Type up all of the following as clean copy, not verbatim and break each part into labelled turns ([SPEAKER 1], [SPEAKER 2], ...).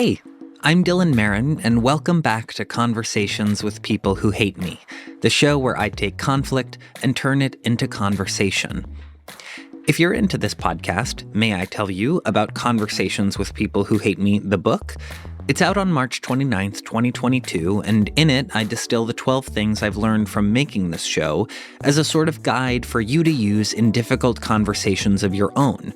[SPEAKER 1] Hey, I'm Dylan Marin, and welcome back to Conversations with People Who Hate Me, the show where I take conflict and turn it into conversation. If you're into this podcast, may I tell you about Conversations with People Who Hate Me, the book? It's out on March 29th, 2022, and in it, I distill the 12 things I've learned from making this show as a sort of guide for you to use in difficult conversations of your own.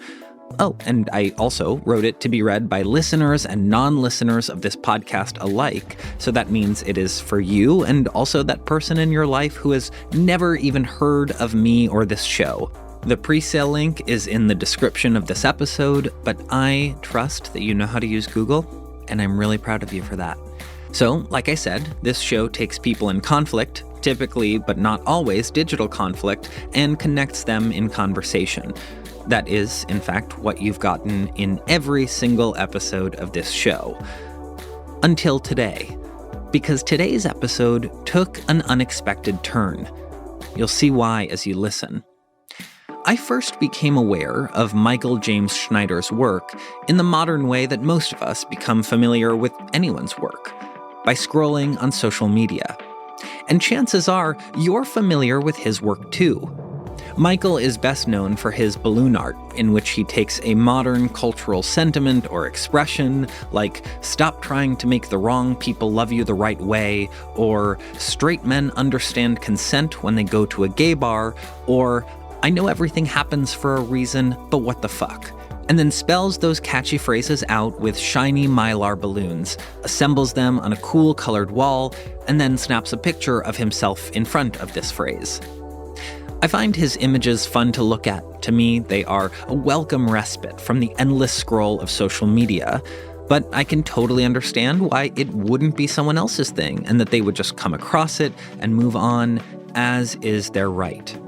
[SPEAKER 1] Oh, and I also wrote it to be read by listeners and non-listeners of this podcast alike, so that means it is for you and also that person in your life who has never even heard of me or this show. The pre-sale link is in the description of this episode, but I trust that you know how to use Google, and I'm really proud of you for that. So, like I said, this show takes people in conflict, typically but not always digital conflict, and connects them in conversation. That is, in fact, what you've gotten in every single episode of this show. Until today. Because today's episode took an unexpected turn. You'll see why as you listen. I first became aware of Michael James Schneider's work in the modern way that most of us become familiar with anyone's work, by scrolling on social media. And chances are you're familiar with his work too. Michael is best known for his balloon art, in which he takes a modern cultural sentiment or expression, like "stop trying to make the wrong people love you the right way," or "straight men understand consent when they go to a gay bar," or "I know everything happens for a reason, but what the fuck?" and then spells those catchy phrases out with shiny mylar balloons, assembles them on a cool colored wall, and then snaps a picture of himself in front of this phrase. I find his images fun to look at. To me, they are a welcome respite from the endless scroll of social media, but I can totally understand why it wouldn't be someone else's thing and that they would just come across it and move on, as is their right.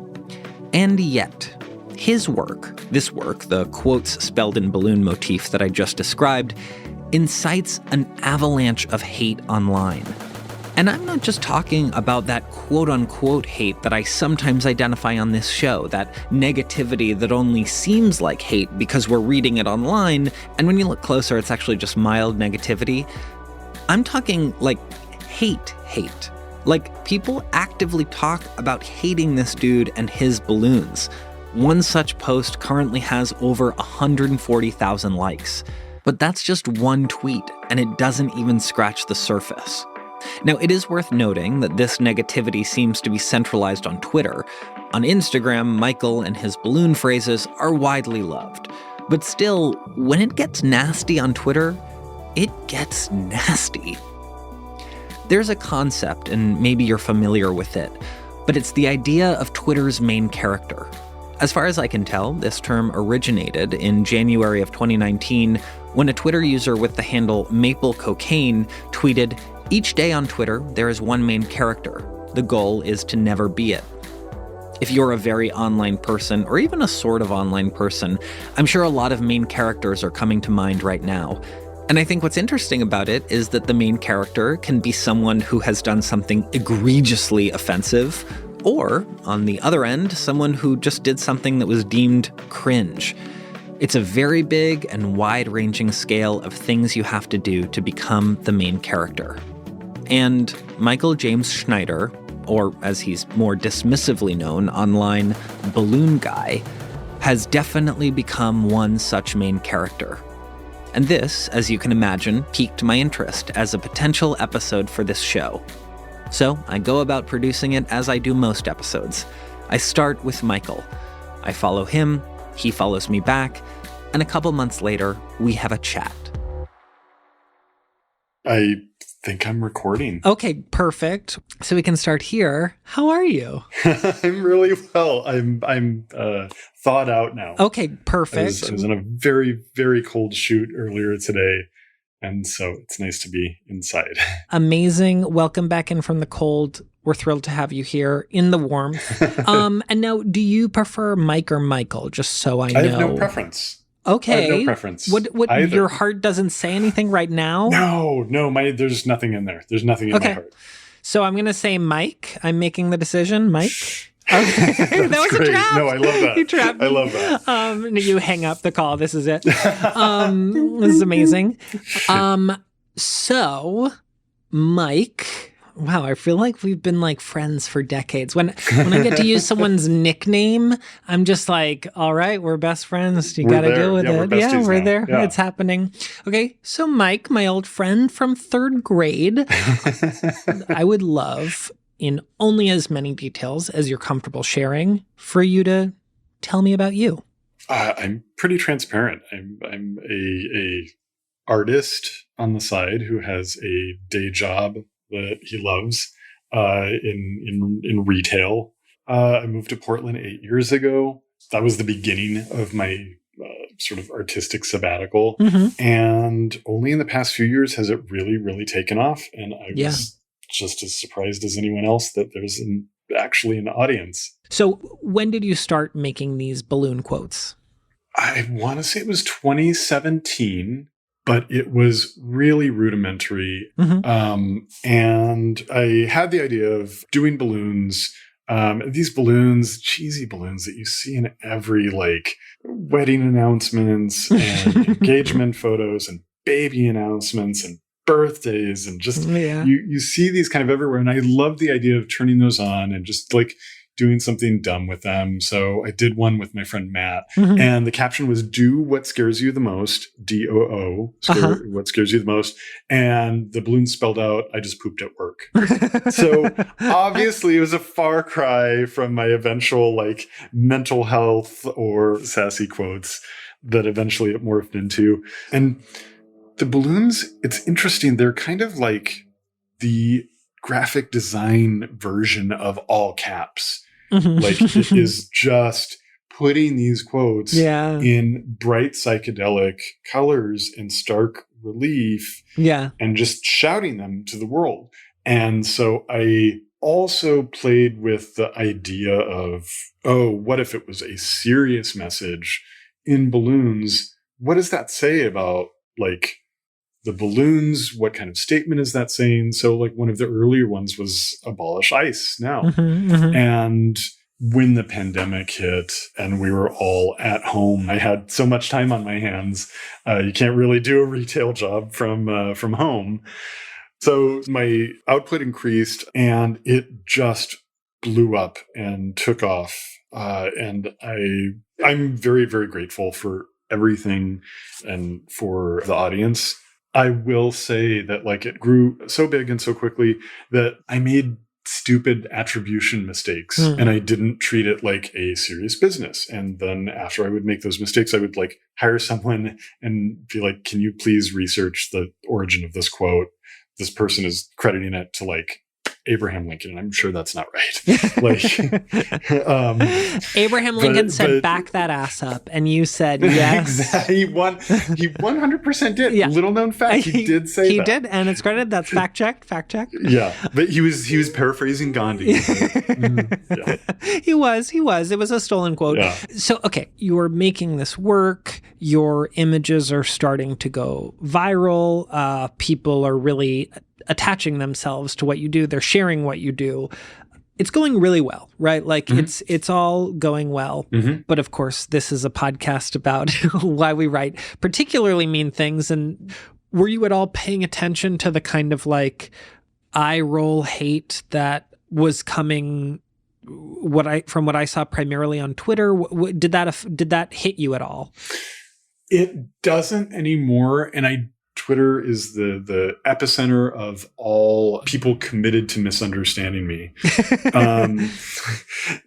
[SPEAKER 1] And yet, his work, this work, the quotes spelled in balloon motif that I just described, incites an avalanche of hate online. And I'm not just talking about that quote-unquote hate that I sometimes identify on this show, that negativity that only seems like hate because we're reading it online, and when you look closer, it's actually just mild negativity. I'm talking like hate. Like people actively talk about hating this dude and his balloons. One such post currently has over 140,000 likes. But that's just one tweet, and it doesn't even scratch the surface. Now, it is worth noting that this negativity seems to be centralized on Twitter. On Instagram, Michael and his balloon phrases are widely loved. But still, when it gets nasty on Twitter, it gets nasty. There's a concept, and maybe you're familiar with it, but it's the idea of Twitter's main character. As far as I can tell, this term originated in January of 2019 when a Twitter user with the handle Maple Cocaine tweeted, "Each day on Twitter, there is one main character. The goal is to never be it." If you're a very online person, or even a sort of online person, I'm sure a lot of main characters are coming to mind right now. And I think what's interesting about it is that the main character can be someone who has done something egregiously offensive, or, on the other end, someone who just did something that was deemed cringe. It's a very big and wide-ranging scale of things you have to do to become the main character. And Michael James Schneider, or as he's more dismissively known online, Balloon Guy, has definitely become one such main character. And this, as you can imagine, piqued my interest as a potential episode for this show. So I go about producing it as I do most episodes. I start with Michael. I follow him, he follows me back, and a couple months later, we have a chat.
[SPEAKER 2] I think I'm recording.
[SPEAKER 1] Okay, perfect. So we can start here. How are you?
[SPEAKER 2] I'm really well. I'm thawed out now.
[SPEAKER 1] Okay, perfect.
[SPEAKER 2] I was in a very, very cold shoot earlier today, and so it's nice to be inside.
[SPEAKER 1] Amazing. Welcome back in from the cold. We're thrilled to have you here in the warmth. And now, do you prefer Mike or Michael? Just so I know.
[SPEAKER 2] I have no preference.
[SPEAKER 1] Okay.
[SPEAKER 2] I have no preference.
[SPEAKER 1] What your heart doesn't say anything right now?
[SPEAKER 2] No, there's nothing in there. There's nothing in my heart.
[SPEAKER 1] So I'm going to say Mike. I'm making the decision. Mike. Okay. That was
[SPEAKER 2] great.
[SPEAKER 1] A trap.
[SPEAKER 2] No, I love that.
[SPEAKER 1] You trapped me.
[SPEAKER 2] I love that.
[SPEAKER 1] You hang up the call. This is it. This is amazing. So, Mike, wow, I feel like we've been like friends for decades. When I get to use someone's nickname, I'm just like, all right, we're best friends. You got to deal with
[SPEAKER 2] We're
[SPEAKER 1] it. Yeah,
[SPEAKER 2] besties
[SPEAKER 1] we're
[SPEAKER 2] now.
[SPEAKER 1] there.
[SPEAKER 2] Yeah.
[SPEAKER 1] It's happening. Okay, so Mike, my old friend from third grade, I would love, in only as many details as you're comfortable sharing, for you to tell me about you.
[SPEAKER 2] I'm pretty transparent. I'm a artist on the side who has a day job that he loves in retail. I moved to Portland 8 years ago. That was the beginning of my sort of artistic sabbatical.
[SPEAKER 1] Mm-hmm.
[SPEAKER 2] And only in the past few years has it really, really taken off. And I was just as surprised as anyone else that there's actually an audience.
[SPEAKER 1] So when did you start making these balloon quotes?
[SPEAKER 2] I want to say it was 2017, but it was really rudimentary.
[SPEAKER 1] Mm-hmm.
[SPEAKER 2] And I had the idea of doing balloons. These balloons, cheesy balloons that you see in every like wedding announcements and engagement photos and baby announcements and birthdays and just you see these kind of everywhere. And I love the idea of turning those on and just like doing something dumb with them. So I did one with my friend Matt, and the caption was "Do what scares you the most." DOO, what scares you the most. And the balloon spelled out, "I just pooped at work." So obviously it was a far cry from my eventual like mental health or sassy quotes that eventually it morphed into. And the balloons, it's interesting. They're kind of like the graphic design version of all caps. Like it is just putting these quotes in bright psychedelic colors in stark relief and just shouting them to the world. And so I also played with the idea of, oh, what if it was a serious message in balloons? What does that say about like the balloons? What kind of statement is that saying? So like one of the earlier ones was abolish ICE now. And when the pandemic hit and we were all at home, I had so much time on my hands. You can't really do a retail job from home. So my output increased and it just blew up and took off. And I'm very, very grateful for everything and for the audience. I will say that like it grew so big and so quickly that I made stupid attribution mistakes and I didn't treat it like a serious business. And then after I would make those mistakes, I would like hire someone and be like, can you please research the origin of this quote? This person is crediting it to like Abraham Lincoln, and I'm sure that's not right. Like,
[SPEAKER 1] Abraham Lincoln said, "Back that ass up," and you said, "Yes."
[SPEAKER 2] Exactly. He 100% did. Yeah. Little known fact, he did say
[SPEAKER 1] he
[SPEAKER 2] that.
[SPEAKER 1] He did, and it's credited. That's fact checked.
[SPEAKER 2] Yeah, but he was paraphrasing Gandhi.
[SPEAKER 1] He was. It was a stolen quote. Yeah. So, okay, you are making this work. Your images are starting to go viral. People are really attaching themselves to what you do. They're sharing what you do. It's going really well, right? Like it's all going well. But of course, this is a podcast about why we write particularly mean things. And were you at all paying attention to the kind of like eye roll hate that was coming from what I saw primarily on Twitter? Did that hit you at all?
[SPEAKER 2] It doesn't anymore. And Twitter is the epicenter of all people committed to misunderstanding me.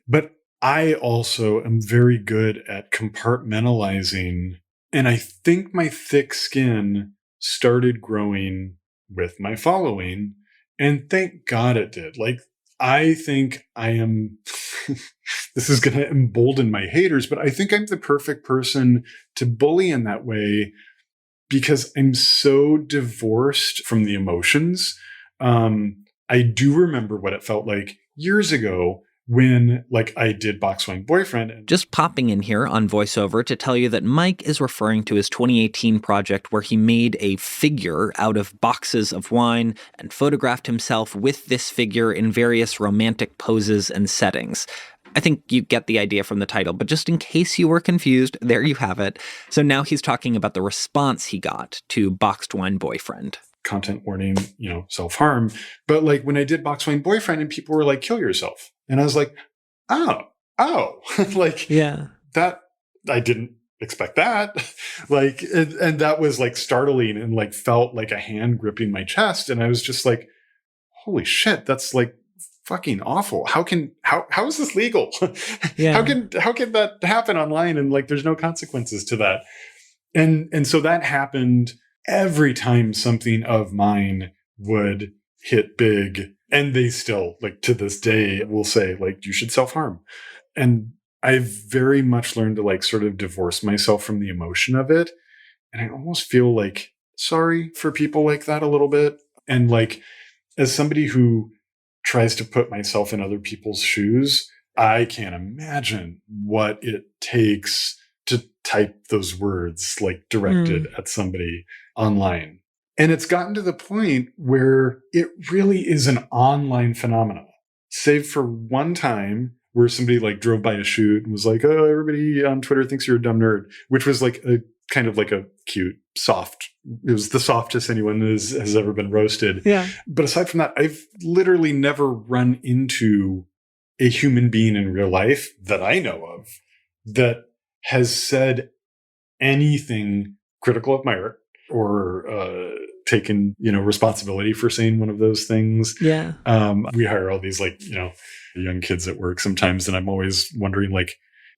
[SPEAKER 2] But I also am very good at compartmentalizing. And I think my thick skin started growing with my following. And thank God it did. Like, I think I am, this is going to embolden my haters, but I think I'm the perfect person to bully in that way because I'm so divorced from the emotions. I do remember what it felt like years ago when like I did Box Wine Boyfriend.
[SPEAKER 1] Just popping in here on VoiceOver to tell you that Mike is referring to his 2018 project where he made a figure out of boxes of wine and photographed himself with this figure in various romantic poses and settings. I think you get the idea from the title, but just in case you were confused, there you have it. So now he's talking about the response he got to Boxed Wine Boyfriend.
[SPEAKER 2] content warning, self-harm. But like when I did Box Wine Boyfriend and people were like, kill yourself. And I was like, oh, like
[SPEAKER 1] Yeah.
[SPEAKER 2] that, I didn't expect that. Like, and that was like startling and like felt like a hand gripping my chest. And I was just like, holy shit, that's like fucking awful. How is this legal?
[SPEAKER 1] Yeah.
[SPEAKER 2] How can that happen online? And like, there's no consequences to that. And so that happened every time something of mine would hit big. And they still, like to this day, will say like, you should self-harm. And I've very much learned to like sort of divorce myself from the emotion of it. And I almost feel like sorry for people like that a little bit. And like, as somebody who tries to put myself in other people's shoes, I can't imagine what it takes to type those words like directed at somebody online. And it's gotten to the point where it really is an online phenomenon, save for one time where somebody like drove by a shoot and was like, oh, everybody on Twitter thinks you're a dumb nerd, which was like a kind of like a cute, soft, it was the softest anyone has ever been roasted.
[SPEAKER 1] Yeah.
[SPEAKER 2] But aside from that, I've literally never run into a human being in real life that I know of that has said anything critical of my art or taken, responsibility for saying one of those things.
[SPEAKER 1] Yeah.
[SPEAKER 2] We hire all these like, young kids at work sometimes, and I'm always wondering like,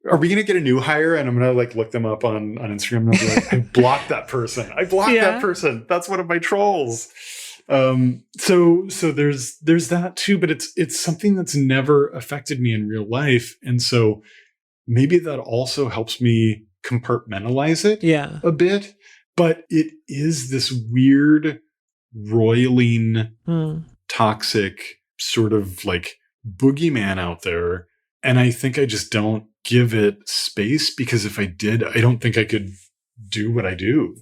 [SPEAKER 2] are we going to get a new hire? And I'm going to like look them up on Instagram and I'll be like, I blocked that person. That person. That's one of my trolls. So there's that too, but it's something that's never affected me in real life. And so maybe that also helps me compartmentalize it a bit, but it is this weird, roiling, toxic sort of like boogeyman out there. And I think I just don't give it space, because if I did, I don't think I could do what I do.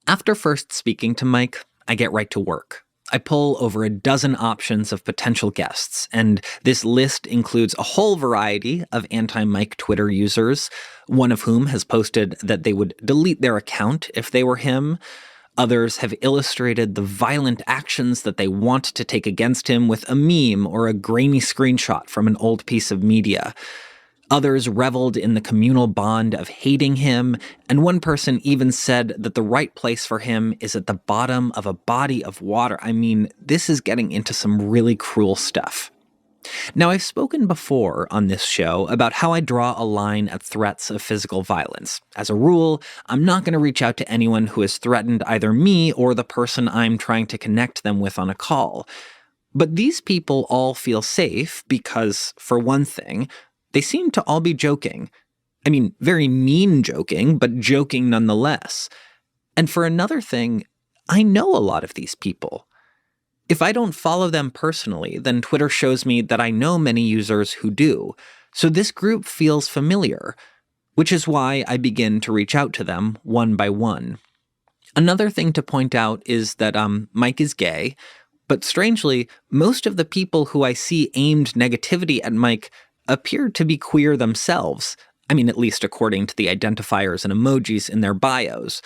[SPEAKER 1] After first speaking to Mike, I get right to work. I pull over a dozen options of potential guests, and this list includes a whole variety of anti-Mike Twitter users, one of whom has posted that they would delete their account if they were him. Others have illustrated the violent actions that they want to take against him with a meme or a grainy screenshot from an old piece of media. Others reveled in the communal bond of hating him, and one person even said that the right place for him is at the bottom of a body of water. I mean, this is getting into some really cruel stuff. Now, I've spoken before on this show about how I draw a line at threats of physical violence. As a rule, I'm not going to reach out to anyone who has threatened either me or the person I'm trying to connect them with on a call. But these people all feel safe because, for one thing, they seem to all be joking. I mean, very mean joking, but joking nonetheless. And for another thing, I know a lot of these people. If I don't follow them personally, then Twitter shows me that I know many users who do. So this group feels familiar, which is why I begin to reach out to them one by one. Another thing to point out is that Mike is gay, but strangely, most of the people who I see aimed negativity at Mike appear to be queer themselves. I mean, at least according to the identifiers and emojis in their bios.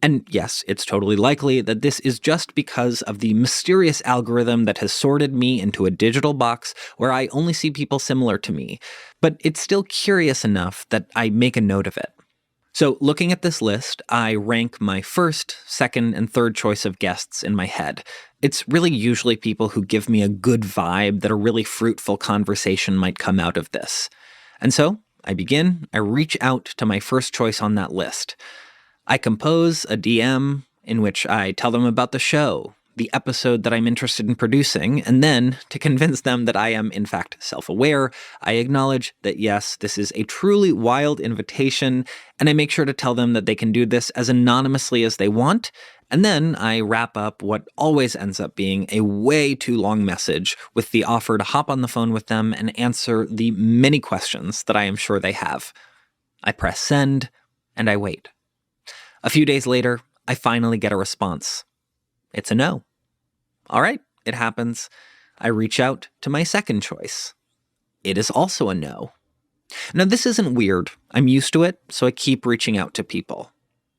[SPEAKER 1] And yes, it's totally likely that this is just because of the mysterious algorithm that has sorted me into a digital box where I only see people similar to me. But it's still curious enough that I make a note of it. So looking at this list, I rank my first, second, and third choice of guests in my head. It's really usually people who give me a good vibe that a really fruitful conversation might come out of this. And so I reach out to my first choice on that list. I compose a DM in which I tell them about the show, the episode that I'm interested in producing, and then, to convince them that I am in fact self-aware, I acknowledge that yes, this is a truly wild invitation, and I make sure to tell them that they can do this as anonymously as they want, and then I wrap up what always ends up being a way too long message with the offer to hop on the phone with them and answer the many questions that I am sure they have. I press send, and I wait. A few days later, I finally get a response. It's a no. All right, it happens. I reach out to my second choice. It is also a no. Now, this isn't weird. I'm used to it, so I keep reaching out to people.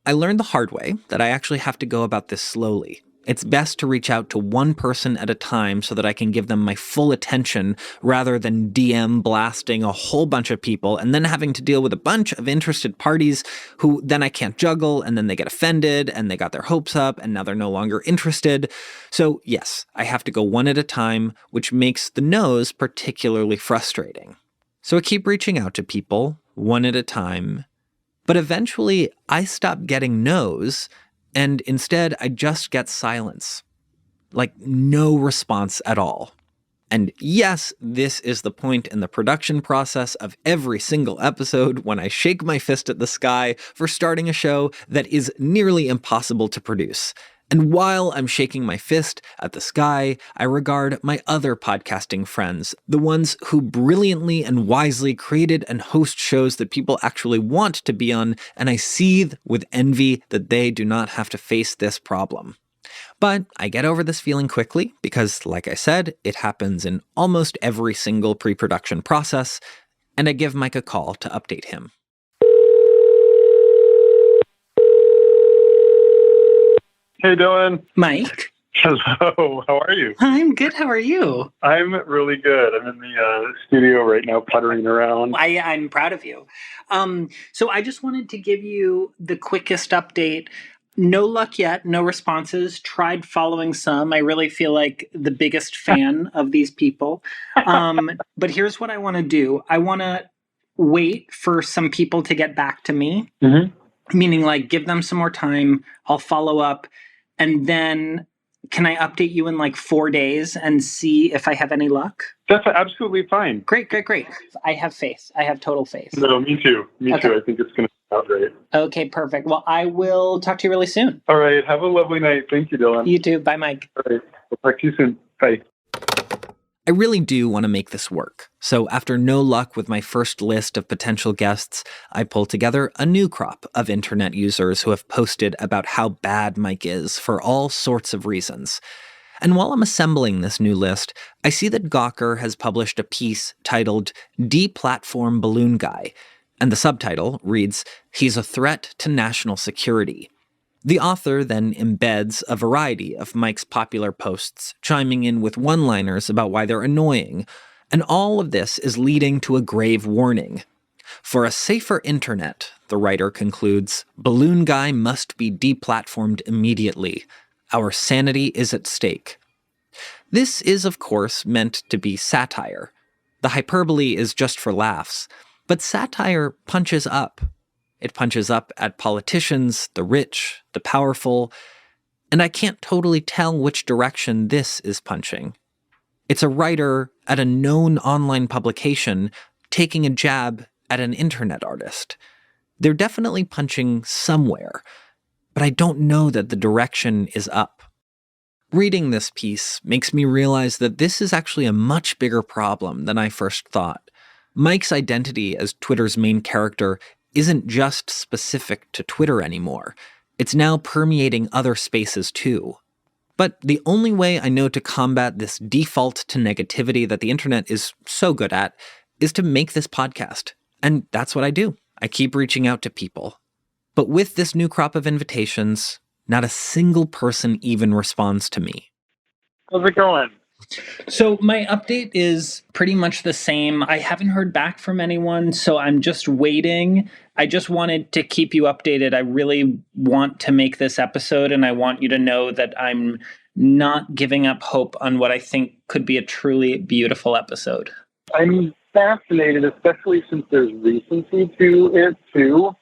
[SPEAKER 1] I learned the hard way that I actually have to go about this slowly. It's best to reach out to one person at a time so that I can give them my full attention rather than DM blasting a whole bunch of people and then having to deal with a bunch of interested parties who then I can't juggle, and then they get offended and they got their hopes up and now they're no longer interested. So yes, I have to go one at a time, which makes the no's particularly frustrating. So I keep reaching out to people one at a time, but eventually I stop getting no's. And instead, I just get silence. Like, no response at all. And yes, this is the point in the production process of every single episode when I shake my fist at the sky for starting a show that is nearly impossible to produce. And while I'm shaking my fist at the sky, I regard my other podcasting friends, the ones who brilliantly and wisely created and host shows that people actually want to be on, and I seethe with envy that they do not have to face this problem. But I get over this feeling quickly because, like I said, it happens in almost every single pre-production process, and I give Mike a call to update him.
[SPEAKER 2] Hey, Dylan.
[SPEAKER 3] Mike.
[SPEAKER 2] Hello. How are you?
[SPEAKER 3] I'm good. How are you?
[SPEAKER 2] I'm really good. I'm in the studio right now, puttering around.
[SPEAKER 3] I'm proud of you. So I just wanted to give you the quickest update. No luck yet. No responses. Tried following some. I really feel like the biggest fan of these people. But here's what I want to do. I want to wait for some people to get back to me. Mm-hmm. Meaning, like, give them some more time. I'll follow up. And then can I update you in like 4 days and see if I have any luck?
[SPEAKER 2] That's absolutely fine.
[SPEAKER 3] Great. I have faith. I have total faith.
[SPEAKER 2] No, me too. Me too. I think it's going to come out great.
[SPEAKER 3] Okay, perfect. Well, I will talk to you really soon.
[SPEAKER 2] All right. Have a lovely night. Thank you, Dylan.
[SPEAKER 3] You too. Bye, Mike.
[SPEAKER 2] All right. We'll talk to you soon. Bye.
[SPEAKER 1] I really do want to make this work. So after no luck with my first list of potential guests, I pull together a new crop of internet users who have posted about how bad Mike is for all sorts of reasons. And while I'm assembling this new list, I see that Gawker has published a piece titled Deplatform Balloon Guy, and the subtitle reads, "He's a threat to national security." The author then embeds a variety of Mike's popular posts, chiming in with one-liners about why they're annoying. And all of this is leading to a grave warning. For a safer internet, the writer concludes, Balloon Guy must be deplatformed immediately. Our sanity is at stake. This is, of course, meant to be satire. The hyperbole is just for laughs. But satire punches up. It punches up at politicians, the rich, the powerful, and I can't totally tell which direction this is punching. It's a writer at a known online publication taking a jab at an internet artist. They're definitely punching somewhere, but I don't know that the direction is up. Reading this piece makes me realize that this is actually a much bigger problem than I first thought. Mike's identity as Twitter's main character isn't just specific to Twitter anymore. It's now permeating other spaces too. But the only way I know to combat this default to negativity that the internet is so good at is to make this podcast. And that's what I do. I keep reaching out to people. But with this new crop of invitations, not a single person even responds to me.
[SPEAKER 2] How's it going?
[SPEAKER 3] So my update is pretty much the same. I haven't heard back from anyone, so I'm just waiting. I just wanted to keep you updated. I really want to make this episode, and I want you to know that I'm not giving up hope on what I think could be a truly beautiful episode.
[SPEAKER 4] I'm fascinated, especially since there's recency to it, too.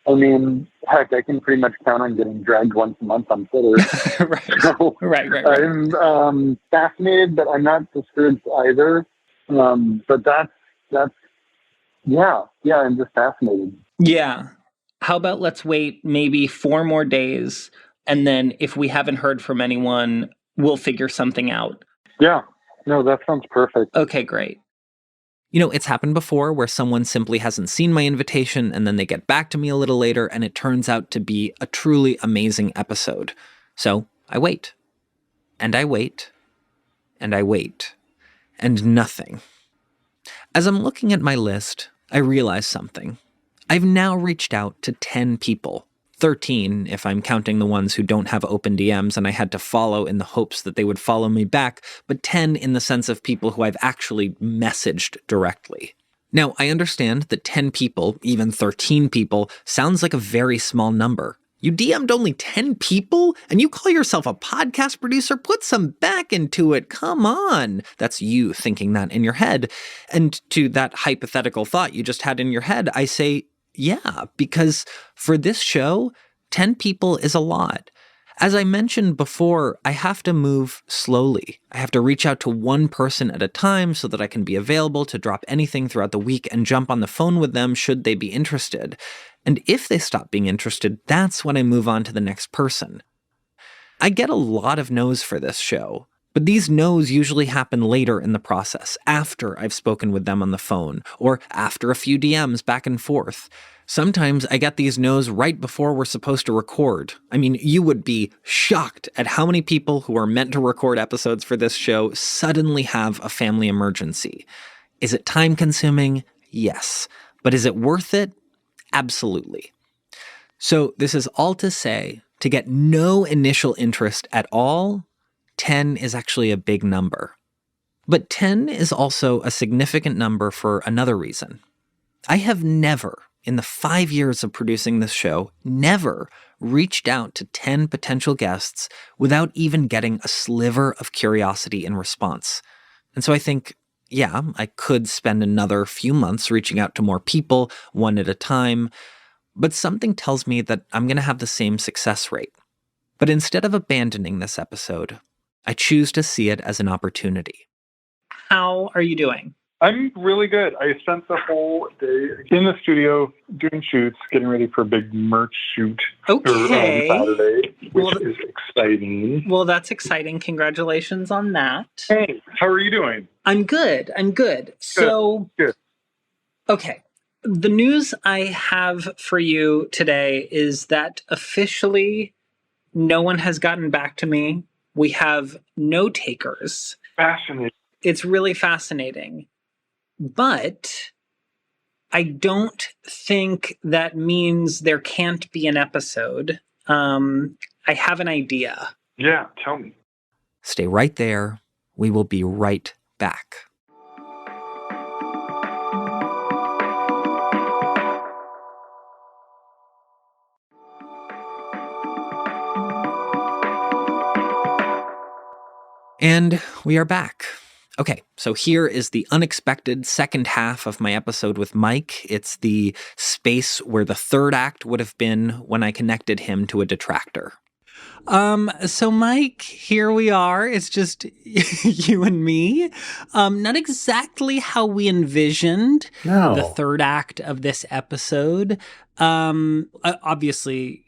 [SPEAKER 4] I mean, heck, I can pretty much count on getting dragged once a month on Twitter.
[SPEAKER 3] Right.
[SPEAKER 4] So
[SPEAKER 3] Right.
[SPEAKER 4] I'm fascinated, but I'm not discouraged either. But that's I'm just fascinated.
[SPEAKER 3] Yeah. How about let's wait maybe 4 more days, and then if we haven't heard from anyone, we'll figure something out.
[SPEAKER 4] Yeah. No, that sounds perfect.
[SPEAKER 3] Okay, great.
[SPEAKER 1] You know, it's happened before where someone simply hasn't seen my invitation and then they get back to me a little later and it turns out to be a truly amazing episode. So I wait. And I wait. And I wait. And nothing. As I'm looking at my list, I realize something. I've now reached out to 10 people. 13 if I'm counting the ones who don't have open DMs and I had to follow in the hopes that they would follow me back, but 10 in the sense of people who I've actually messaged directly. Now, I understand that 10 people, even 13 people, sounds like a very small number. You DM'd only 10 people and you call yourself a podcast producer? Put some back into it. Come on. That's you thinking that in your head. And to that hypothetical thought you just had in your head, I say, yeah, because for this show, 10 people is a lot. As I mentioned before, I have to move slowly. I have to reach out to one person at a time so that I can be available to drop anything throughout the week and jump on the phone with them should they be interested. And if they stop being interested, that's when I move on to the next person. I get a lot of no's for this show, but these no's usually happen later in the process, after I've spoken with them on the phone, or after a few DMs back and forth. Sometimes I get these no's right before we're supposed to record. I mean, you would be shocked at how many people who are meant to record episodes for this show suddenly have a family emergency. Is it time-consuming? Yes. But is it worth it? Absolutely. So this is all to say, to get no initial interest at all, 10 is actually a big number. But 10 is also a significant number for another reason. I have never, in the 5 years of producing this show, never reached out to 10 potential guests without even getting a sliver of curiosity in response. And so I think, yeah, I could spend another few months reaching out to more people, one at a time, but something tells me that I'm going to have the same success rate. But instead of abandoning this episode, I choose to see it as an opportunity.
[SPEAKER 3] How are you doing?
[SPEAKER 5] I'm really good. I spent the whole day in the studio doing shoots, getting ready for a big merch shoot on Saturday, which is exciting.
[SPEAKER 3] Well, that's exciting. Congratulations on that.
[SPEAKER 5] Hey, how are you doing?
[SPEAKER 3] I'm good. So,
[SPEAKER 5] Good.
[SPEAKER 3] Okay. The news I have for you today is that officially no one has gotten back to me. We have no takers.
[SPEAKER 5] Fascinating.
[SPEAKER 3] It's really fascinating. But I don't think that means there can't be an episode. I have an idea.
[SPEAKER 5] Yeah, tell me.
[SPEAKER 1] Stay right there. We will be right back. And we are back. Okay, so here is the unexpected second half of my episode with Mike. It's the space where the third act would have been when I connected him to a detractor. So Mike, here we are. It's just you and me. Not exactly how we envisioned the third act of this episode. Obviously,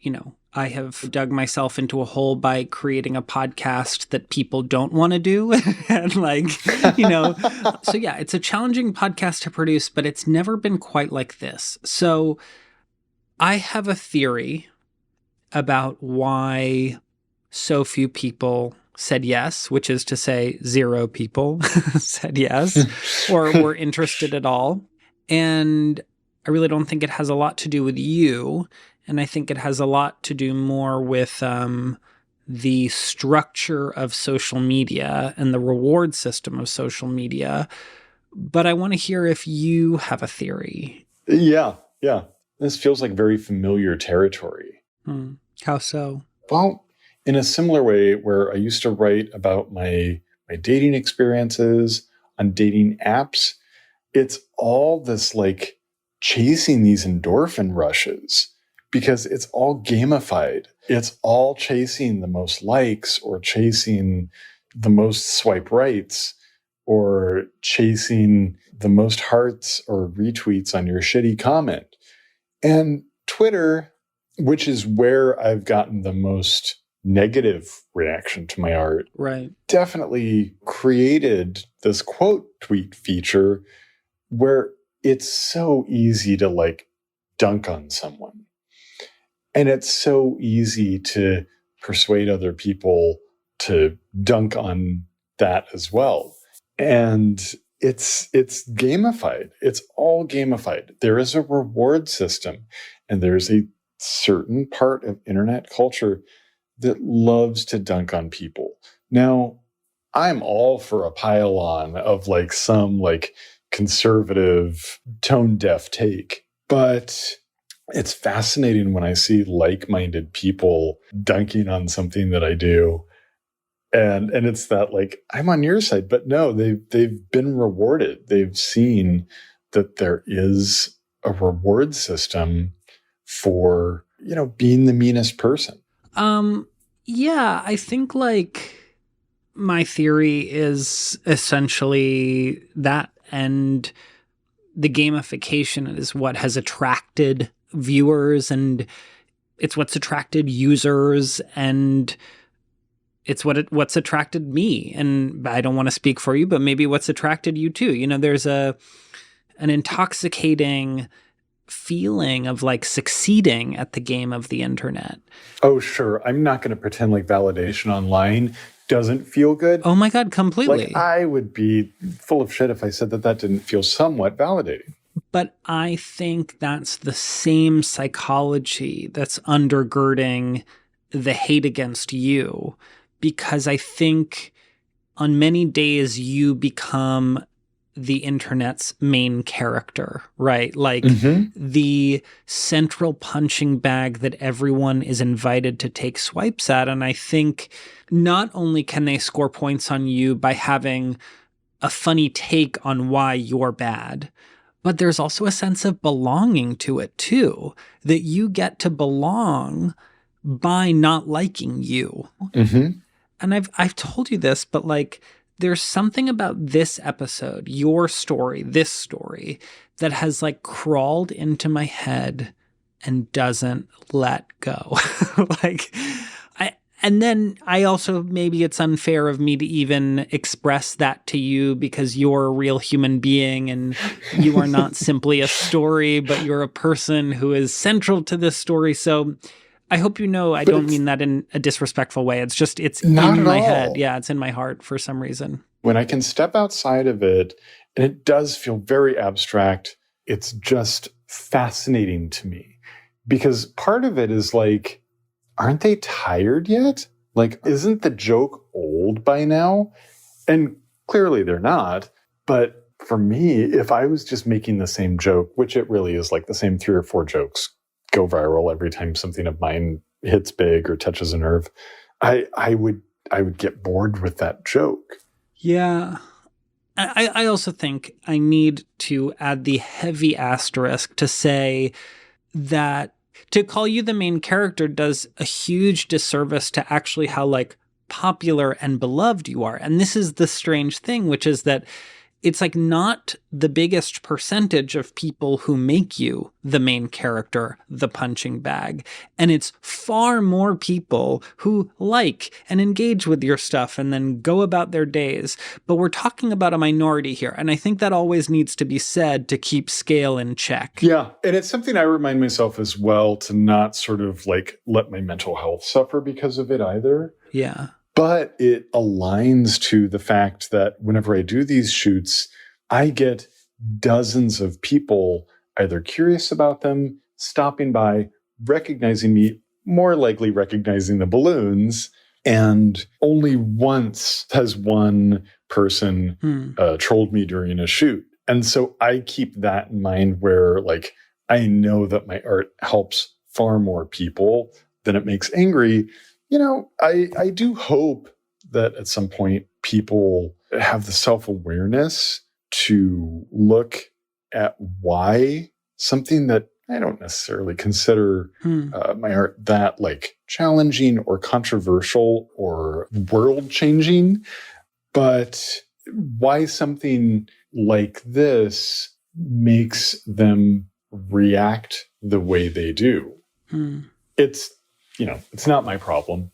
[SPEAKER 1] I have dug myself into a hole by creating a podcast that people don't want to do. And so yeah, it's a challenging podcast to produce, but it's never been quite like this. So I have a theory about why so few people said yes, which is to say 0 people said yes or were interested at all. And I really don't think it has a lot to do with you. And I think it has a lot to do more with the structure of social media and the reward system of social media. But I want to hear if you have a theory.
[SPEAKER 2] Yeah. This feels like very familiar territory.
[SPEAKER 3] How so?
[SPEAKER 2] Well, in a similar way where I used to write about my dating experiences on dating apps, it's all this like chasing these endorphin rushes. Because it's all gamified. It's all chasing the most likes or chasing the most swipe rights or chasing the most hearts or retweets on your shitty comment. And Twitter, which is where I've gotten the most negative reaction to my art,
[SPEAKER 3] right,
[SPEAKER 2] definitely created this quote tweet feature where it's so easy to like dunk on someone. And it's so easy to persuade other people to dunk on that as well. And it's gamified. It's all gamified. There is a reward system and there's a certain part of internet culture that loves to dunk on people. Now, I'm all for a pile-on of like some like conservative, tone-deaf take, but it's fascinating when I see like-minded people dunking on something that I do. And it's that like, I'm on your side, but no, they've been rewarded. They've seen that there is a reward system for, being the meanest person.
[SPEAKER 3] Yeah, I think like my theory is essentially that, and the gamification is what has attracted viewers, and it's what's attracted users, and it's what's attracted me. And I don't want to speak for you, but maybe what's attracted you too. There's an intoxicating feeling of like succeeding at the game of the internet.
[SPEAKER 2] Oh, sure. I'm not going to pretend like validation online doesn't feel good.
[SPEAKER 3] Oh my God, completely.
[SPEAKER 2] Like, I would be full of shit if I said that didn't feel somewhat validating.
[SPEAKER 3] But I think that's the same psychology that's undergirding the hate against you, because I think on many days you become the internet's main character, right? Like the central punching bag that everyone is invited to take swipes at. And I think not only can they score points on you by having a funny take on why you're bad, but there's also a sense of belonging to it too, that you get to belong by not liking you. And I've told you this, but like, there's something about this episode, your story, this story, that has like crawled into my head and doesn't let go. And then I also, maybe it's unfair of me to even express that to you because you're a real human being and you are not simply a story, but you're a person who is central to this story. So I hope you know I don't mean that in a disrespectful way. It's just, it's in my head. Yeah, it's in my heart for some reason.
[SPEAKER 2] When I can step outside of it, and it does feel very abstract, it's just fascinating to me. Because part of it is like, aren't they tired yet? Like, isn't the joke old by now? And clearly they're not. But for me, if I was just making the same joke, which it really is like the same 3 or 4 jokes go viral every time something of mine hits big or touches a nerve, I would get bored with that joke.
[SPEAKER 3] Yeah. I also think I need to add the heavy asterisk to say that to call you the main character does a huge disservice to actually how like popular and beloved you are. And this is the strange thing, which is that it's like not the biggest percentage of people who make you the main character, the punching bag. And it's far more people who like and engage with your stuff and then go about their days. But we're talking about a minority here. And I think that always needs to be said to keep scale in check.
[SPEAKER 2] Yeah. And it's something I remind myself as well to not sort of like let my mental health suffer because of it either.
[SPEAKER 3] Yeah.
[SPEAKER 2] But it aligns to the fact that whenever I do these shoots, I get dozens of people either curious about them, stopping by, recognizing me, more likely recognizing the balloons. And only once has one person trolled me during a shoot. And so I keep that in mind where like, I know that my art helps far more people than it makes angry. I do hope that at some point people have the self-awareness to look at why something that I don't necessarily consider my art that like challenging or controversial or world-changing, but why something like this makes them react the way they do. It's not my problem.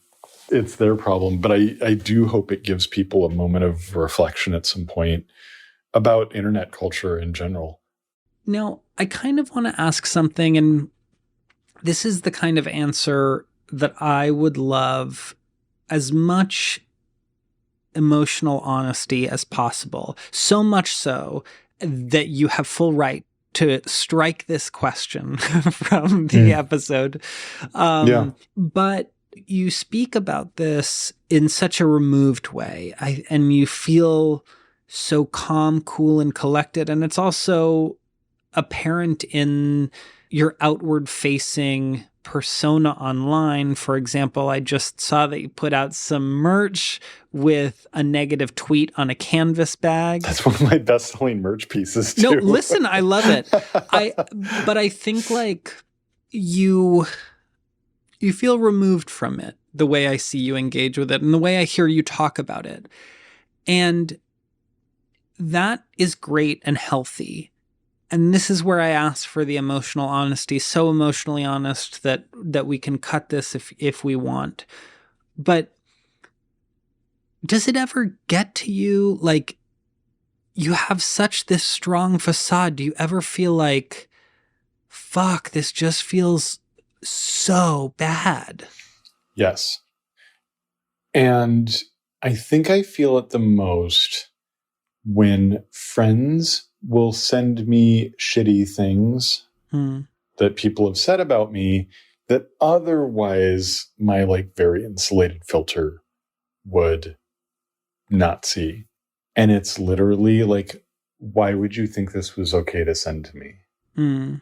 [SPEAKER 2] It's their problem. But I do hope it gives people a moment of reflection at some point about internet culture in general.
[SPEAKER 3] Now, I kind of want to ask something, and this is the kind of answer that I would love as much emotional honesty as possible. So much so that you have full right
[SPEAKER 1] to strike this question from the episode. But you speak about this in such a removed way, and you feel so calm, cool, and collected. And it's also apparent in your outward-facing persona online. For example, I just saw that you put out some merch with a negative tweet on a canvas bag.
[SPEAKER 2] That's one of my best-selling merch pieces, too.
[SPEAKER 1] No, listen, I love it. But I think like you feel removed from it, the way I see you engage with it and the way I hear you talk about it. And that is great and healthy. And this is where I ask for the emotional honesty, so emotionally honest that we can cut this if we want. But does it ever get to you, like, you have such this strong facade? Do you ever feel like, fuck, this just feels so bad?
[SPEAKER 2] Yes. And I think I feel it the most when friends will send me shitty things that people have said about me that otherwise my like very insulated filter would not see. And it's literally like, why would you think this was okay to send to me?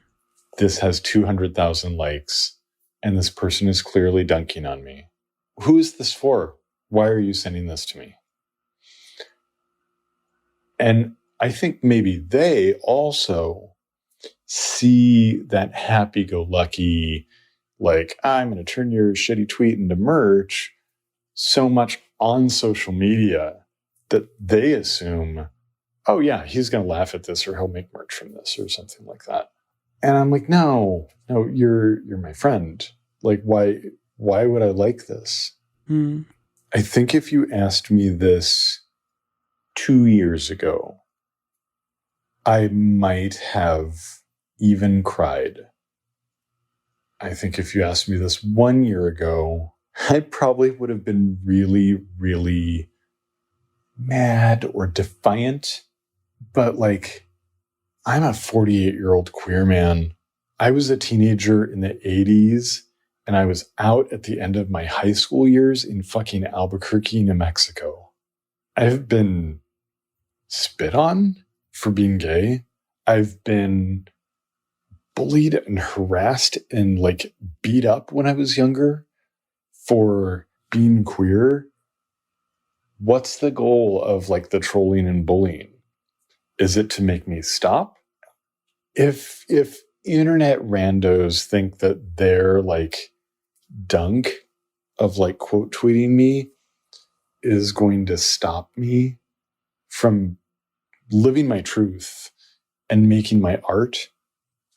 [SPEAKER 2] This has 200,000 likes and this person is clearly dunking on me. Who is this for? Why are you sending this to me? And I think maybe they also see that happy-go-lucky, like, I'm going to turn your shitty tweet into merch so much on social media that they assume, oh yeah, he's going to laugh at this or he'll make merch from this or something like that. And I'm like, no, you're my friend. Like, why would I like this? I think if you asked me this 2 years ago, I might have even cried. I think if you asked me this 1 year ago, I probably would have been really, really mad or defiant. But like, I'm a 48-year-old queer man. I was a teenager in the 80s, and I was out at the end of my high school years in fucking Albuquerque, New Mexico. I've been spit on for being gay. I've been bullied and harassed and like beat up when I was younger for being queer. What's the goal of like the trolling and bullying? Is it to make me stop? If internet randos think that their like dunk of like quote tweeting me is going to stop me from living my truth and making my art,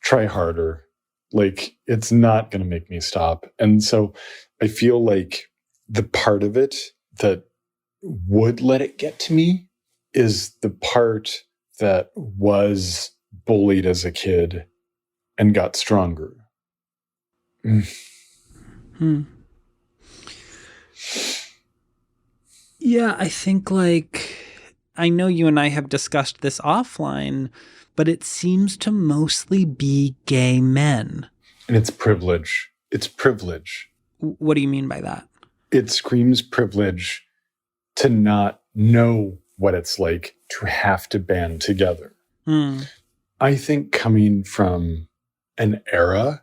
[SPEAKER 2] try harder. Like, it's not going to make me stop. And so I feel like the part of it that would let it get to me is the part that was bullied as a kid and got stronger.
[SPEAKER 1] Yeah, I think like, I know you and I have discussed this offline, but it seems to mostly be gay men.
[SPEAKER 2] And it's privilege. It's privilege.
[SPEAKER 1] What do you mean by that?
[SPEAKER 2] It screams privilege to not know what it's like to have to band together. I think coming from an era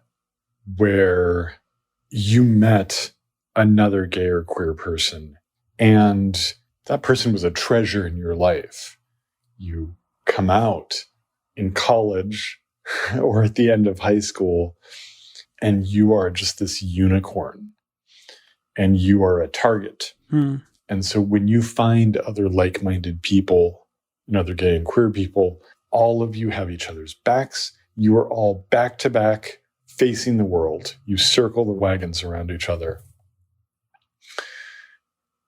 [SPEAKER 2] where you met another gay or queer person and that person was a treasure in your life. You come out in college or at the end of high school and you are just this unicorn and you are a target. And so when you find other like-minded people and other gay and queer people, all of you have each other's backs. You are all back to back facing the world. You circle the wagons around each other.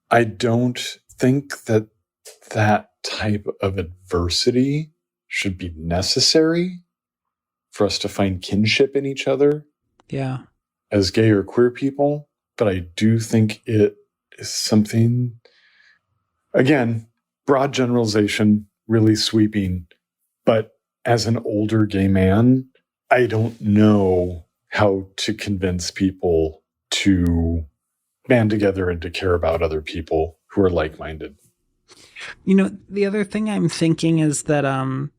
[SPEAKER 2] I don't think that type of adversity should be necessary for us to find kinship in each other.
[SPEAKER 1] Yeah.
[SPEAKER 2] As gay or queer people. But I do think it is something, again, broad generalization, really sweeping, but as an older gay man, I don't know how to convince people to band together and to care about other people who are like-minded.
[SPEAKER 3] The other thing I'm thinking is that, and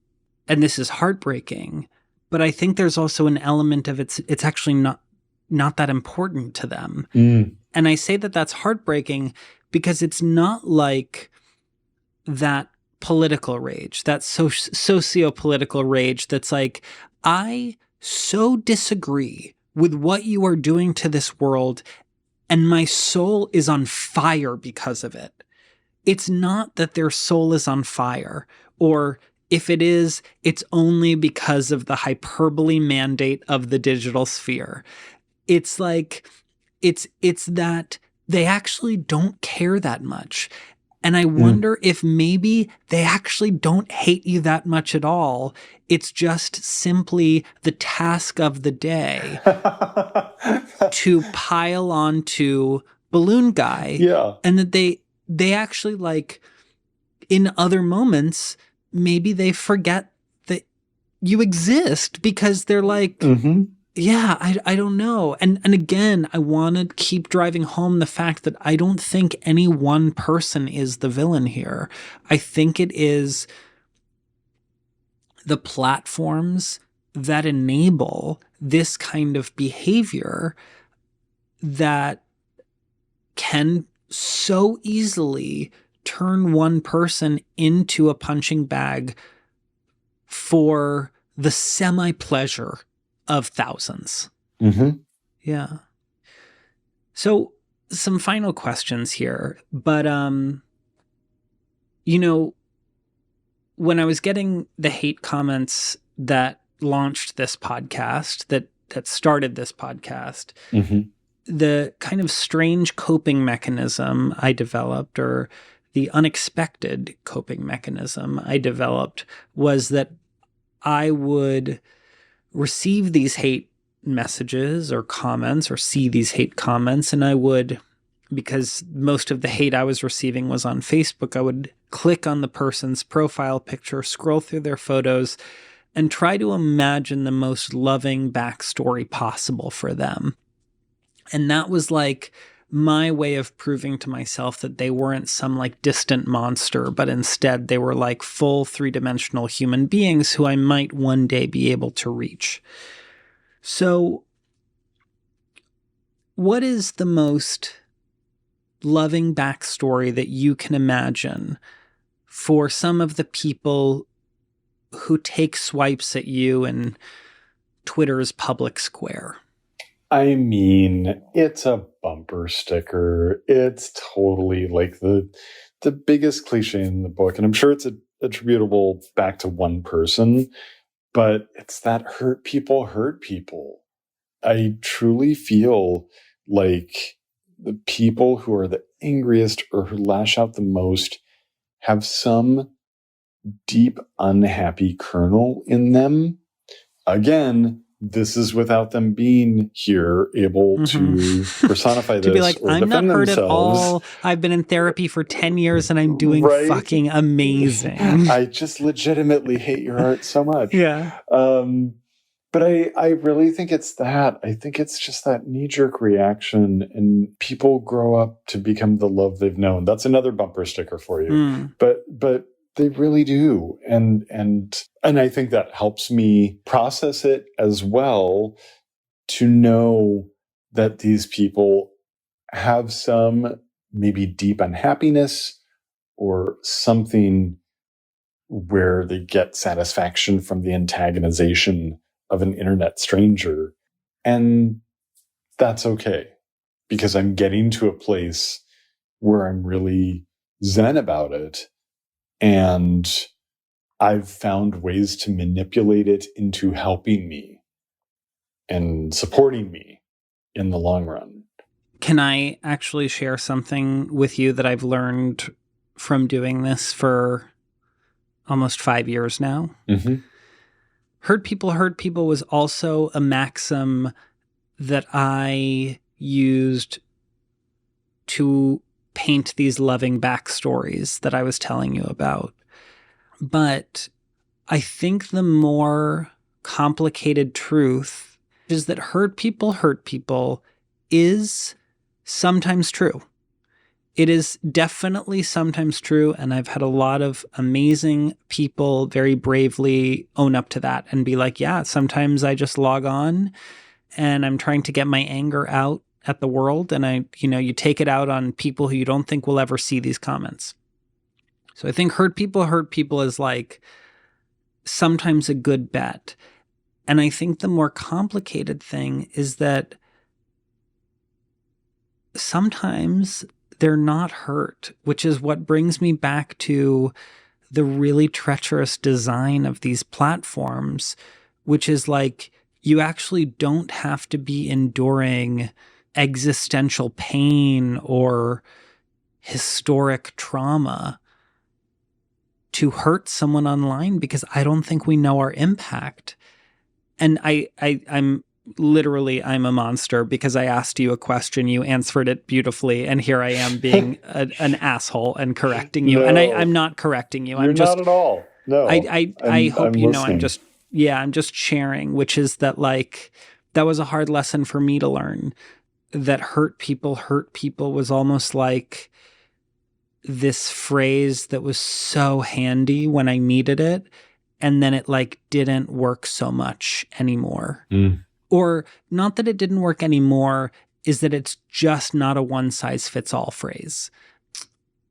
[SPEAKER 3] this is heartbreaking, but I think there's also an element of it's actually not that important to them. And I say that that's heartbreaking because it's not like that political rage, that socio-political rage that's like, I so disagree with what you are doing to this world, and my soul is on fire because of it. It's not that their soul is on fire, or if it is, it's only because of the hyperbole mandate of the digital sphere. It's like, it's that they actually don't care that much. And I wonder if maybe they actually don't hate you that much at all. It's just simply the task of the day to pile onto Balloon Guy.
[SPEAKER 2] Yeah.
[SPEAKER 3] And that they actually, like, in other moments, maybe they forget that you exist because they're like, yeah, I don't know. And again, I want to keep driving home the fact that I don't think any one person is the villain here. I think it is the platforms that enable this kind of behavior that can so easily turn one person into a punching bag for the semi-pleasure of thousands. Yeah. So some final questions here, but when I was getting the hate comments that launched this podcast, that started this podcast, the kind of strange coping mechanism I developed, or the unexpected coping mechanism I developed, was that I would receive these hate messages or comments, or see these hate comments, and I would, because most of the hate I was receiving was on Facebook, I would click on the person's profile picture, scroll through their photos, and try to imagine the most loving backstory possible for them. And that was like my way of proving to myself that they weren't some like distant monster, but instead they were like full 3-dimensional human beings who I might one day be able to reach. So what is the most loving backstory that you can imagine for some of the people who take swipes at you in Twitter's public square?
[SPEAKER 2] I mean, it's a bumper sticker. It's totally like the biggest cliche in the book. And I'm sure it's attributable back to one person, but it's that hurt people hurt people. I truly feel like the people who are the angriest or who lash out the most have some deep, unhappy kernel in them. Again, this is without them being here, able to personify this,
[SPEAKER 3] to be like,
[SPEAKER 2] or
[SPEAKER 3] I'm not hurt
[SPEAKER 2] themselves.
[SPEAKER 3] At all. I've been in therapy for 10 years and I'm doing fucking amazing.
[SPEAKER 2] I just legitimately hate your art so much.
[SPEAKER 3] Yeah.
[SPEAKER 2] But I really think it's that. I think it's just that knee-jerk reaction, and people grow up to become the love they've known. That's another bumper sticker for you. But they really do. And I think that helps me process it as well, to know that these people have some maybe deep unhappiness or something where they get satisfaction from the antagonization of an internet stranger. And that's okay, because I'm getting to a place where I'm really zen about it. And I've found ways to manipulate it into helping me and supporting me in the long run.
[SPEAKER 3] Can I actually share something with you that I've learned from doing this for almost 5 years now? Hurt people was also a maxim that I used to paint these loving backstories that I was telling you about. But I think the more complicated truth is that hurt people is sometimes true. It is definitely sometimes true, and I've had a lot of amazing people very bravely own up to that and be like, yeah, sometimes I just log on and I'm trying to get my anger out at the world, and you take it out on people who you don't think will ever see these comments. So I think hurt people is like sometimes a good bet. And I think the more complicated thing is that sometimes they're not hurt, which is what brings me back to the really treacherous design of these platforms, which is like you actually don't have to be enduring existential pain or historic trauma to hurt someone online, because I don't think we know our impact. And I'm a monster because I asked you a question, you answered it beautifully, and here I am being an asshole and correcting you. No, and I'm not correcting you.
[SPEAKER 2] I'm just not at all. No,
[SPEAKER 3] I hope you know. I'm just sharing, which is that like that was a hard lesson for me to learn. That hurt people was almost like this phrase that was so handy when I needed it, and then it like didn't work so much anymore. Or not that it didn't work anymore, is that it's just not a one-size-fits-all phrase.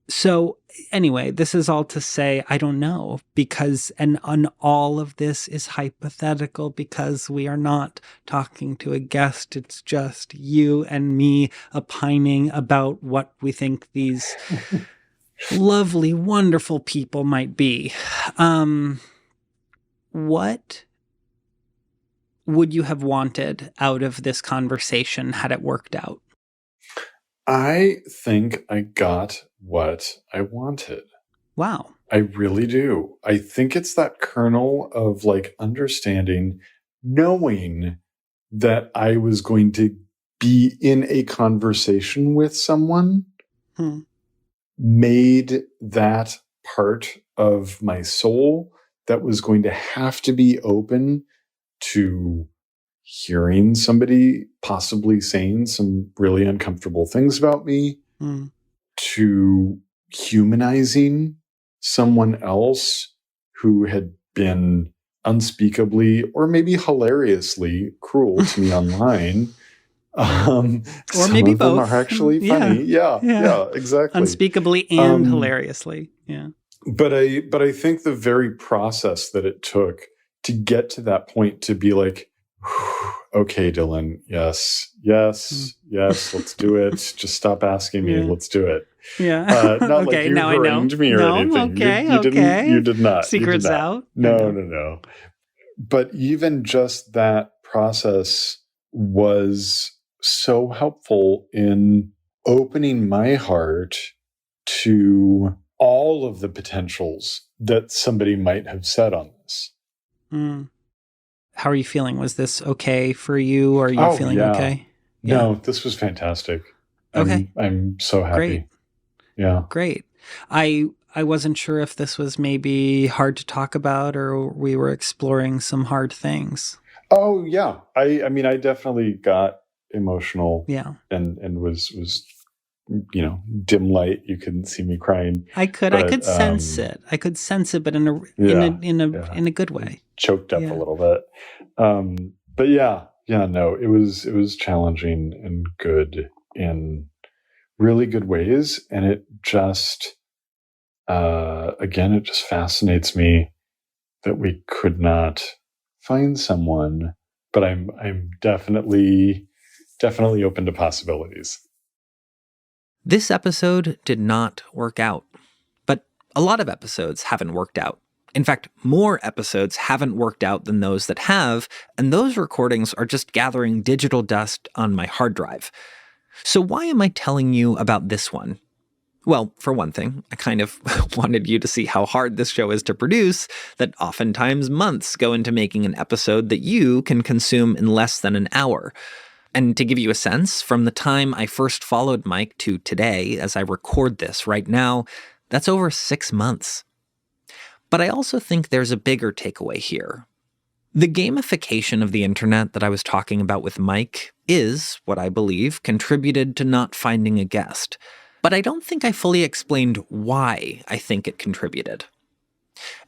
[SPEAKER 3] So anyway, this is all to say, I don't know, because, and all of this is hypothetical because we are not talking to a guest. It's just you and me opining about what we think these lovely, wonderful people might be. What would you have wanted out of this conversation had it worked out?
[SPEAKER 2] I think I got what I wanted.
[SPEAKER 3] Wow.
[SPEAKER 2] I really do. I think it's that kernel of like understanding, knowing that I was going to be in a conversation with someone made that part of my soul that was going to have to be open to hearing somebody possibly saying some really uncomfortable things about me, to humanizing someone else who had been unspeakably or maybe hilariously cruel to me online.
[SPEAKER 3] Or maybe both.
[SPEAKER 2] Them are actually funny. Yeah, exactly.
[SPEAKER 3] Unspeakably and hilariously. Yeah.
[SPEAKER 2] But I think the very process that it took to get to that point, to be like, okay, Dylan, yes, let's do it. Just stop asking me. Let's do it.
[SPEAKER 3] Yeah.
[SPEAKER 2] Not
[SPEAKER 3] okay,
[SPEAKER 2] like you
[SPEAKER 3] now
[SPEAKER 2] harangued me or anything. You did not.
[SPEAKER 3] Secrets out.
[SPEAKER 2] No. But even just that process was so helpful in opening my heart to all of the potentials that somebody might have said on this.
[SPEAKER 3] How are you feeling? Was this okay for you? Or are you feeling okay?
[SPEAKER 2] Yeah. No, this was fantastic.
[SPEAKER 3] Okay.
[SPEAKER 2] I'm so happy.
[SPEAKER 3] Great.
[SPEAKER 2] Yeah.
[SPEAKER 3] Great. I wasn't sure if this was maybe hard to talk about or we were exploring some hard things.
[SPEAKER 2] Oh yeah. I mean, I definitely got emotional.
[SPEAKER 3] Yeah.
[SPEAKER 2] And was dim light. You couldn't see me crying.
[SPEAKER 3] I could sense it. I could sense it, but in a good way.
[SPEAKER 2] Choked up a little bit. But no, it was challenging and good in really good ways. And it just, it just fascinates me that we could not find someone, but I'm definitely open to possibilities.
[SPEAKER 1] This episode did not work out, but a lot of episodes haven't worked out. In fact, more episodes haven't worked out than those that have, and those recordings are just gathering digital dust on my hard drive. So why am I telling you about this one? Well, for one thing, I kind of wanted you to see how hard this show is to produce, that oftentimes months go into making an episode that you can consume in less than an hour. And to give you a sense, from the time I first followed Mike to today, as I record this right now, that's over 6 months. But I also think there's a bigger takeaway here. The gamification of the internet that I was talking about with Mike is, what I believe, contributed to not finding a guest. But I don't think I fully explained why I think it contributed.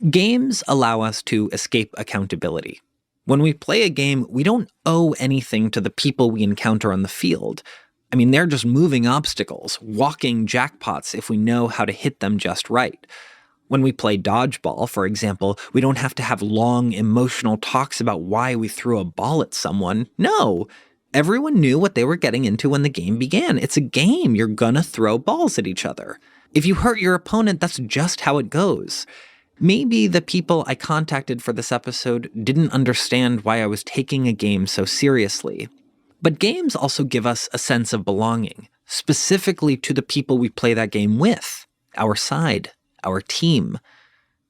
[SPEAKER 1] Games allow us to escape accountability. When we play a game, we don't owe anything to the people we encounter on the field. I mean, they're just moving obstacles, walking jackpots if we know how to hit them just right. When we play dodgeball, for example, we don't have to have long, emotional talks about why we threw a ball at someone. No! Everyone knew what they were getting into when the game began. It's a game. You're gonna throw balls at each other. If you hurt your opponent, that's just how it goes. Maybe the people I contacted for this episode didn't understand why I was taking a game so seriously. But games also give us a sense of belonging, specifically to the people we play that game with, our side, our team.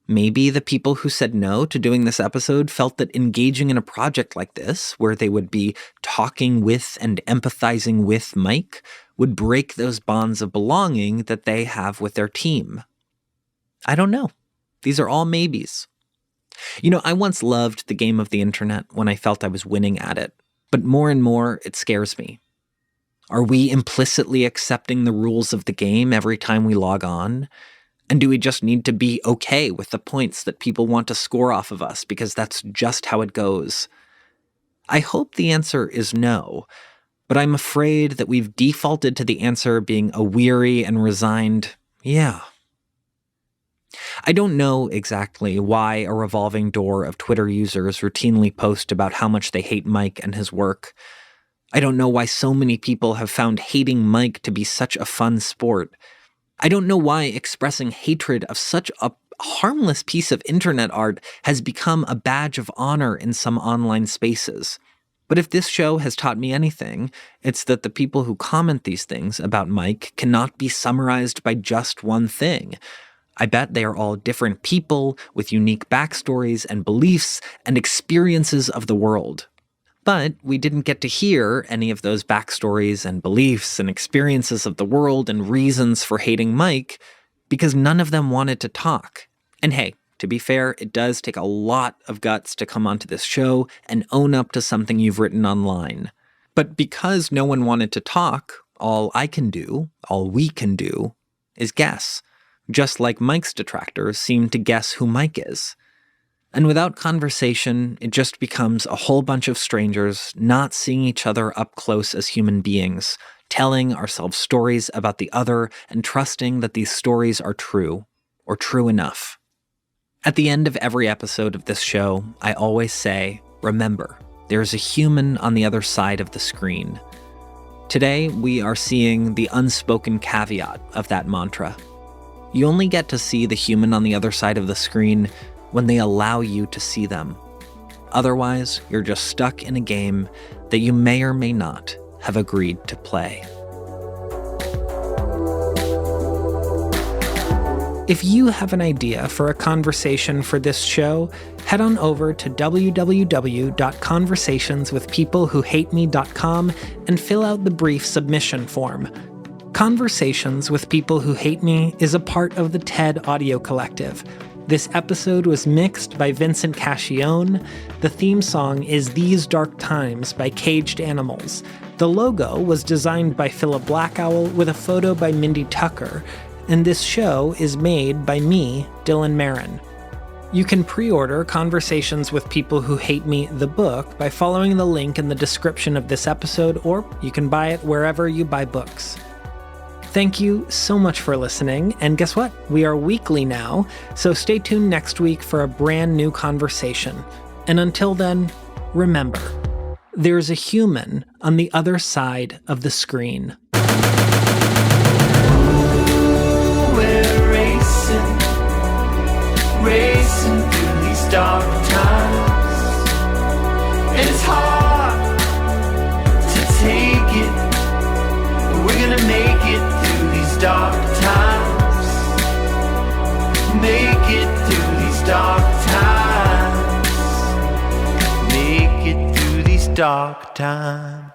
[SPEAKER 1] Maybe the people who said no to doing this episode felt that engaging in a project like this, where they would be talking with and empathizing with Mike, would break those bonds of belonging that they have with their team. I don't know. These are all maybes. You know, I once loved the game of the internet when I felt I was winning at it, but more and more it scares me. Are we implicitly accepting the rules of the game every time we log on? And do we just need to be okay with the points that people want to score off of us because that's just how it goes? I hope the answer is no, but I'm afraid that we've defaulted to the answer being a weary and resigned, yeah. I don't know exactly why a revolving door of Twitter users routinely post about how much they hate Mike and his work. I don't know why so many people have found hating Mike to be such a fun sport. I don't know why expressing hatred of such a harmless piece of internet art has become a badge of honor in some online spaces. But if this show has taught me anything, it's that the people who comment these things about Mike cannot be summarized by just one thing. I bet they are all different people with unique backstories and beliefs and experiences of the world. But we didn't get to hear any of those backstories and beliefs and experiences of the world and reasons for hating Mike because none of them wanted to talk. And hey, to be fair, it does take a lot of guts to come onto this show and own up to something you've written online. But because no one wanted to talk, all I can do, all we can do, is guess. Just like Mike's detractors seem to guess who Mike is. And without conversation, it just becomes a whole bunch of strangers not seeing each other up close as human beings, telling ourselves stories about the other and trusting that these stories are true, or true enough. At the end of every episode of this show, I always say, remember, there is a human on the other side of the screen. Today, we are seeing the unspoken caveat of that mantra. You only get to see the human on the other side of the screen when they allow you to see them. Otherwise, you're just stuck in a game that you may or may not have agreed to play.
[SPEAKER 3] If you have an idea for a conversation for this show, head on over to www.conversationswithpeoplewhohateme.com and fill out the brief submission form. Conversations with People Who Hate Me is a part of the TED Audio Collective. This episode was mixed by Vincent Cascione. The theme song is These Dark Times by Caged Animals. The logo was designed by Philip Blackowl with a photo by Mindy Tucker. And this show is made by me, Dylan Marin. You can pre-order Conversations with People Who Hate Me, the book, by following the link in the description of this episode, or you can buy it wherever you buy books. Thank you so much for listening, and guess what? We are weekly now, so stay tuned next week for a brand new conversation. And until then, remember, there's a human on the other side of the screen.
[SPEAKER 6] We're racing through these dark times, and it's hard to take it, but we're gonna make it through these dark times, make it through these dark times, make it through these dark times.